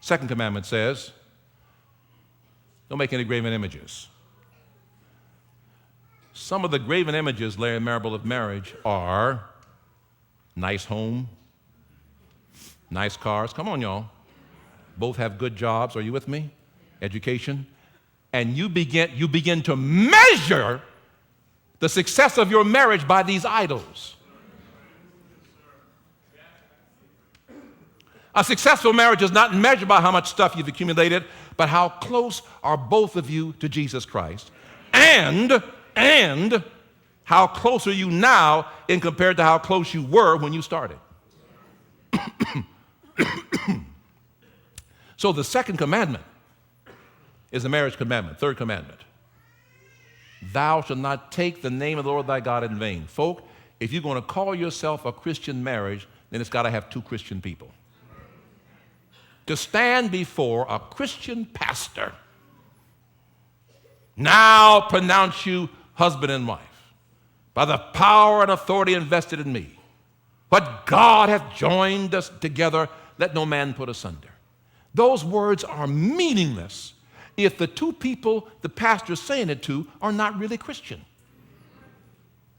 Second commandment says, don't make any graven images. Some of the graven images, Larry Marable, of marriage are nice home, nice cars. Come on, y'all. Both have good jobs. Are you with me? Education. And you begin to measure the success of your marriage by these idols. A successful marriage is not measured by how much stuff you've accumulated, but how close are both of you to Jesus Christ. And how close are you now in compared to how close you were when you started. So the second commandment is the marriage commandment. Third commandment. Thou shalt not take the name of the Lord thy God in vain. Folk, if you're going to call yourself a Christian marriage, then it's got to have two Christian people. To stand before a Christian pastor, now pronounce you husband and wife, by the power and authority invested in me. What God hath joined us together, let no man put asunder. Those words are meaningless if the two people the pastor's saying it to are not really Christian.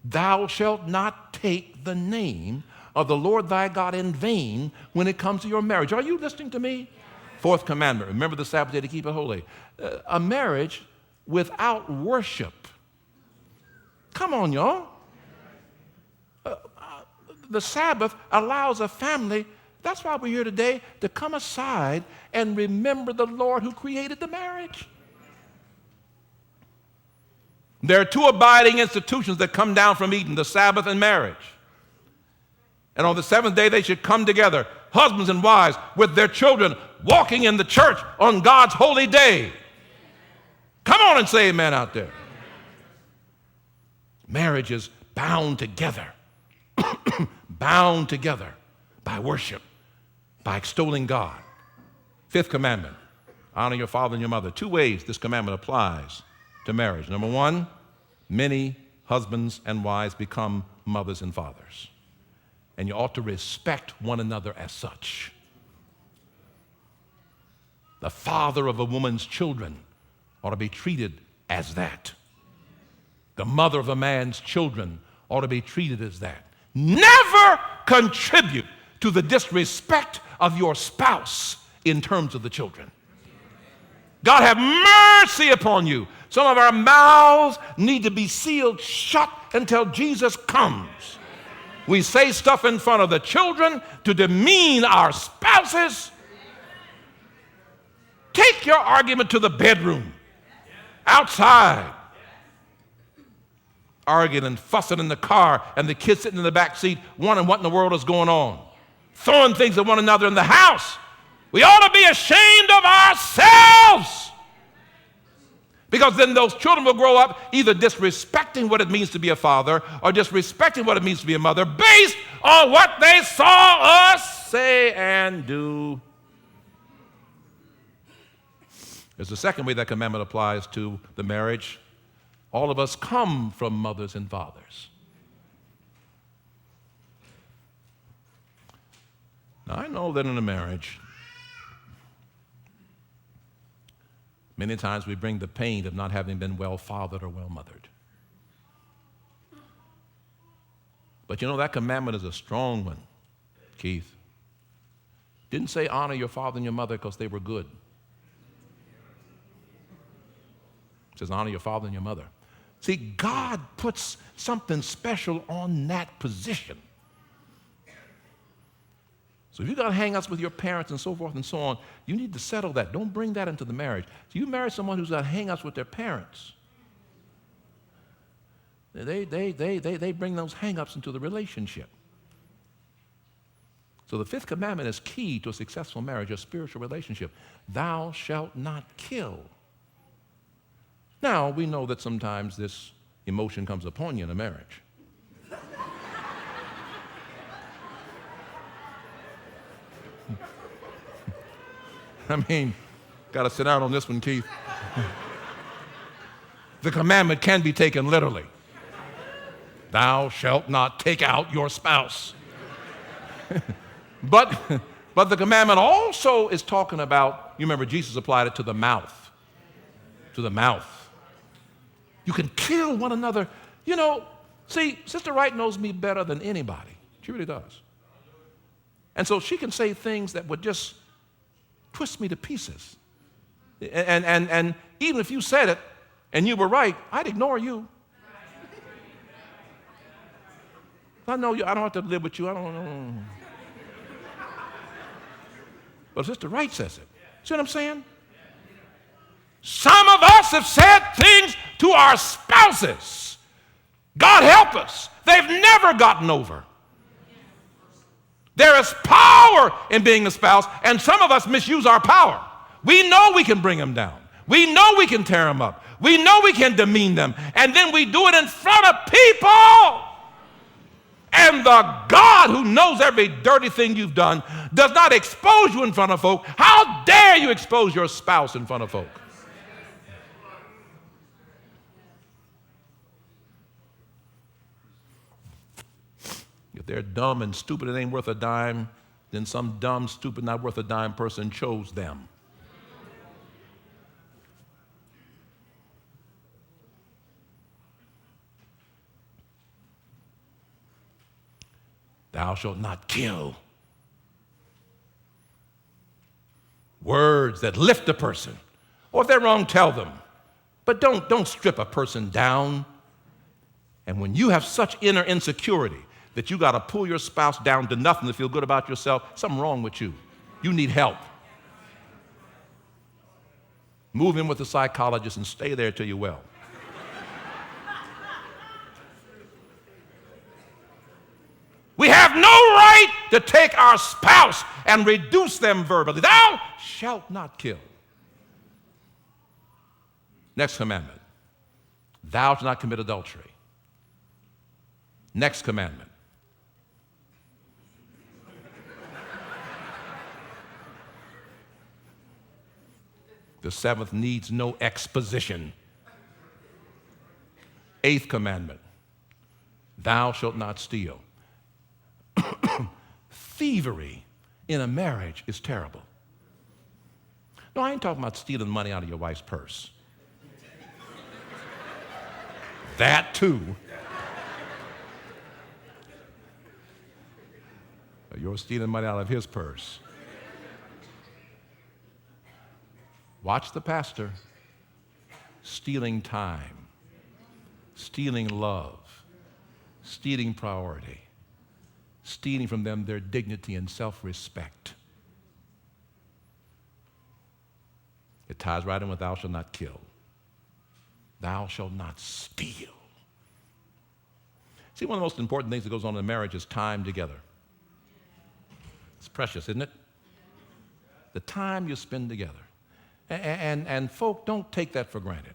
Thou shalt not take the name of the Lord thy God in vain when it comes to your marriage. Are you listening to me? Fourth commandment, remember the Sabbath day to keep it holy. A marriage without worship. Come on, y'all. The Sabbath allows a family, that's why we're here today, to come aside and remember the Lord who created the marriage. There are two abiding institutions that come down from Eden, the Sabbath and marriage. And on the seventh day, they should come together, husbands and wives, with their children, walking in the church on God's holy day. Come on and say amen out there. Marriage is bound together, bound together by worship, by extolling God. Fifth commandment, honor your father and your mother. Two ways this commandment applies to marriage. Number one, many husbands and wives become mothers and fathers. And you ought to respect one another as such. The father of a woman's children ought to be treated as that. The mother of a man's children ought to be treated as that. Never contribute to the disrespect of your spouse in terms of the children. God have mercy upon you. Some of our mouths need to be sealed shut until Jesus comes. We say stuff in front of the children to demean our spouses. Take your argument to the bedroom, outside. Arguing and fussing in the car, and the kids sitting in the back seat wondering what in the world is going on. Throwing things at one another in the house. We ought to be ashamed of ourselves. Because then those children will grow up either disrespecting what it means to be a father or disrespecting what it means to be a mother based on what they saw us say and do. There's a second way that commandment applies to the marriage. All of us come from mothers and fathers. Now, I know that in a marriage, many times we bring the pain of not having been well fathered or well mothered. But you know, that commandment is a strong one, Keith. Didn't say honor your father and your mother because they were good. It says honor your father and your mother. See, God puts something special on that position. So if you got hang-ups with your parents and so forth and so on, you need to settle that. Don't bring that into the marriage. So you marry someone who's got hang-ups with their parents. They bring those hang-ups into the relationship. So the fifth commandment is key to a successful marriage, a spiritual relationship. Thou shalt not kill. Now, we know that sometimes this emotion comes upon you in a marriage. I mean, got to sit down on this one, Keith. The commandment can be taken literally. Thou shalt not take out your spouse. But But the commandment also is talking about, you remember Jesus applied it to the mouth. To the mouth. You can kill one another. You know, see, Sister Wright knows me better than anybody. She really does. And so she can say things that would just twist me to pieces. And even if you said it and you were right, I'd ignore you. I know you, I don't have to live with you. I don't know. But Sister Wright says it. See what I'm saying? Some of us have said things to our spouses. God help us. They've never gotten over. There is power in being a spouse, and some of us misuse our power. We know we can bring them down. We know we can tear them up. We know we can demean them. And then we do it in front of people. And the God who knows every dirty thing you've done does not expose you in front of folk. How dare you expose your spouse in front of folk? If they're dumb and stupid, it ain't worth a dime, then some dumb, stupid, not worth a dime person chose them. Thou shalt not kill. Words that lift a person. Or if they're wrong, tell them. But don't strip a person down. And when you have such inner insecurity that you got to pull your spouse down to nothing to feel good about yourself, something wrong with you. You need help. Move in with a psychologist and stay there till you're well. We have no right to take our spouse and reduce them verbally. Thou shalt not kill. Next commandment. Thou shalt not commit adultery. Next commandment. The seventh needs no exposition. Eighth commandment. Thou shalt not steal. Thievery in a marriage is terrible. No, I ain't talking about stealing money out of your wife's purse. That too. You're stealing money out of his purse. Watch the pastor. Stealing time, stealing love, stealing priority, stealing from them their dignity and self-respect. It ties right in with thou shalt not kill. Thou shalt not steal. See, one of the most important things that goes on in a marriage is time together. It's precious, isn't it? The time you spend together. And folk, don't take that for granted.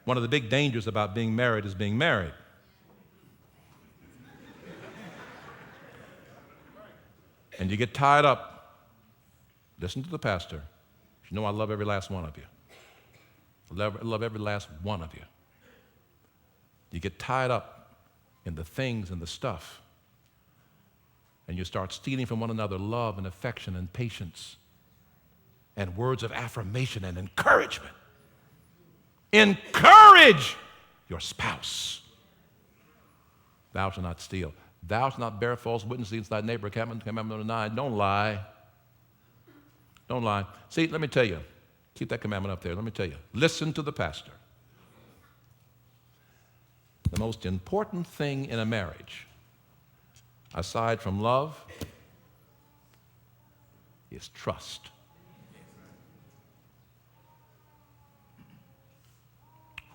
One of the big dangers about being married is being married. And you get tied up. Listen to the pastor. You know I love every last one of you. I love every last one of you. You get tied up in the things and the stuff. And you start stealing from one another love and affection and patience and words of affirmation and encouragement. Encourage your spouse. Thou shalt not steal. Thou shalt not bear false witness against thy neighbor. Commandment number 9. Don't lie. Don't lie. See, let me tell you. Keep that commandment up there. Let me tell you. Listen to the pastor. The most important thing in a marriage, aside from love, is trust.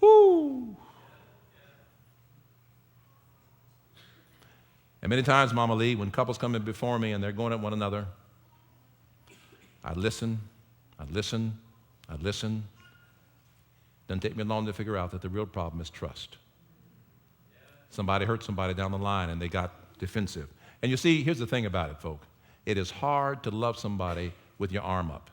Woo! And many times, Mama Lee, when couples come in before me and they're going at one another, I listen. Doesn't take me long to figure out that the real problem is trust. Somebody hurt somebody down the line and they got defensive. And you see, here's the thing about it, folk. It is hard to love somebody with your arm up.